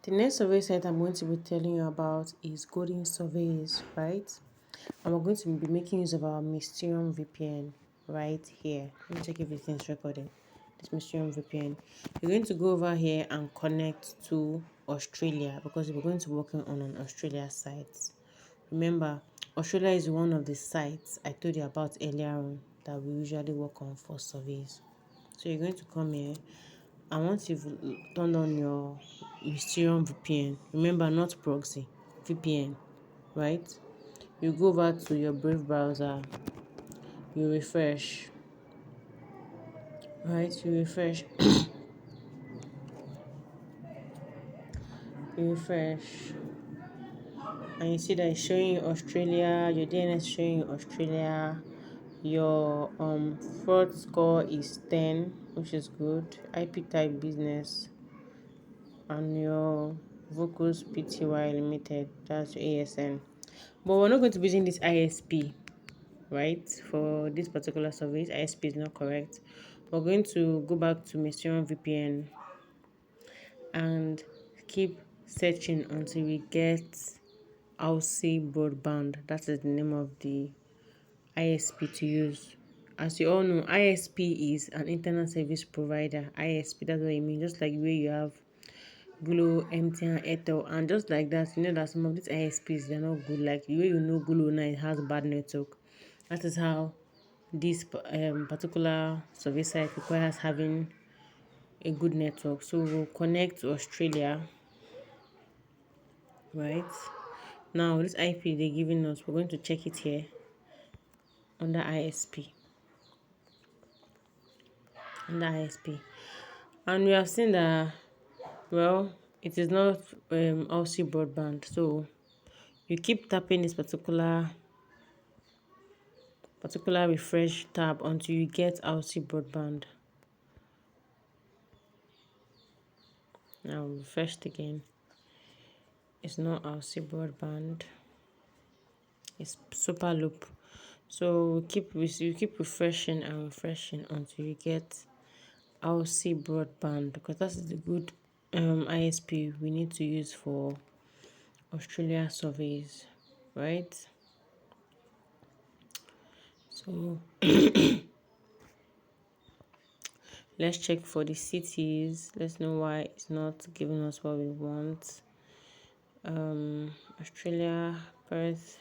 The next survey site I'm going to be telling you about is Golden Surveys, right? And we're going to be making use of our Mysterium VPN right here. Let me check if everything's recorded. This Mysterium VPN. You're going to go over here and connect to Australia because we're going to be working on an Australia site. Remember, Australia is one of the sites I told you about earlier on that we usually work on for surveys. So you're going to come here, and once you've turned on your Mysterium VPN, remember not proxy, VPN, right? You go over to your Brave browser, you refresh, right? You refresh, you refresh, and you see that it's showing you Australia, your DNS showing you Australia, your fraud score is 10, which is good, IP type business, and your Vocus Pty Limited, that's your ASN. But we're not going to be using this ISP, right? For this particular service, ISP is not correct. We're going to go back to Mysterium VPN and keep searching until we get Aussie Broadband. That is the name of the ISP to use. As you all know, ISP is an internet service provider. ISP, that's what I mean. Just like where you have Glo, MTN, Airtel, and just like that, you know that some of these ISPs they're not good. Like the way you know Glo now it has bad network. That is how this particular service site requires having a good network. So we'll connect to Australia, right? Now this IP they're giving us, we're going to check it here under ISP. Under ISP. And we have seen that, well, it is not Aussie broadband. So you keep tapping this particular refresh tab until you get Aussie broadband. Now refreshed again. It's not Aussie broadband. It's super loop. So you keep refreshing and refreshing until you get Aussie broadband because that's the good ISP we need to use for Australia surveys, right? So let's check for the cities. Let's know why it's not giving us what we want. Australia, Perth.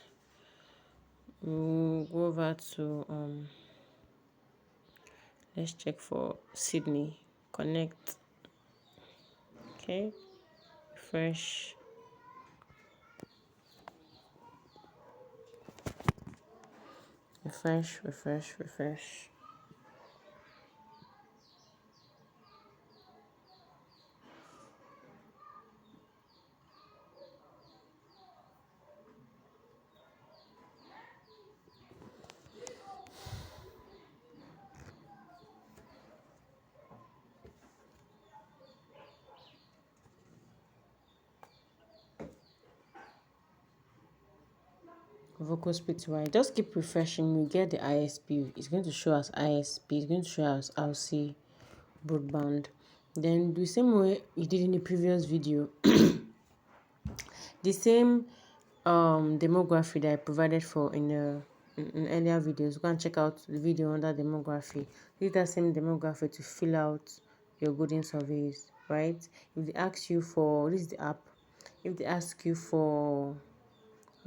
We'll go over to let's check for Sydney. Connect. Okay. Refresh. Refresh. Vocus Pty. Just keep refreshing. You get the ISP. It's going to show us ISP. It's going to show us RC broadband. Then the same way you did in the previous video, the same demography that I provided for in earlier videos. Go and check out the video under demography. Use that same demography to fill out your golden surveys, right? If they ask you for this is the app. If they ask you for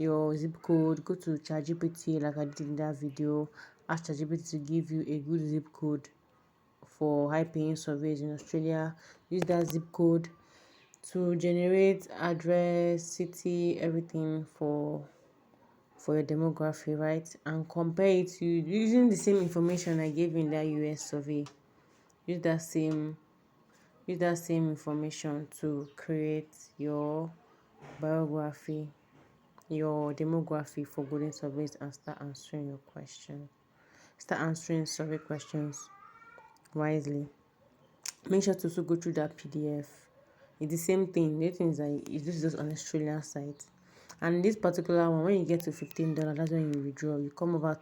your zip code, go to ChatGPT like I did in that video. Ask ChatGPT to give you a good zip code for high paying surveys in Australia. Use that zip code to generate address, city, everything for your demography, right? And compare it to using the same information I gave in that US survey. Use that same information to create your biography, your demography for golden surveys and start answering your questions. Start answering survey questions wisely. Make sure to also go through that PDF. It's the same thing. The thing is that this is just on Australian site. And this particular one, when you get to $15, that's when you withdraw. You come over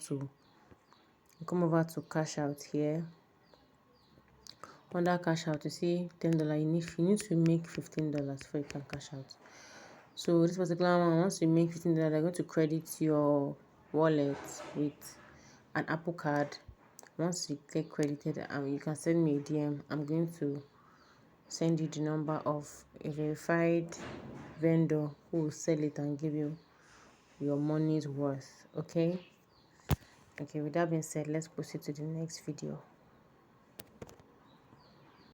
to cash out here. under cash out, you see $10. You need to make $15 before you can cash out. So this particular one, once you make $15, they're going to credit your wallet with an Apple card. Once you get credited, you can send me a DM. I'm going to send you the number of a verified vendor who will sell it and give you your money's worth. Okay, with that being said, let's proceed to the next video.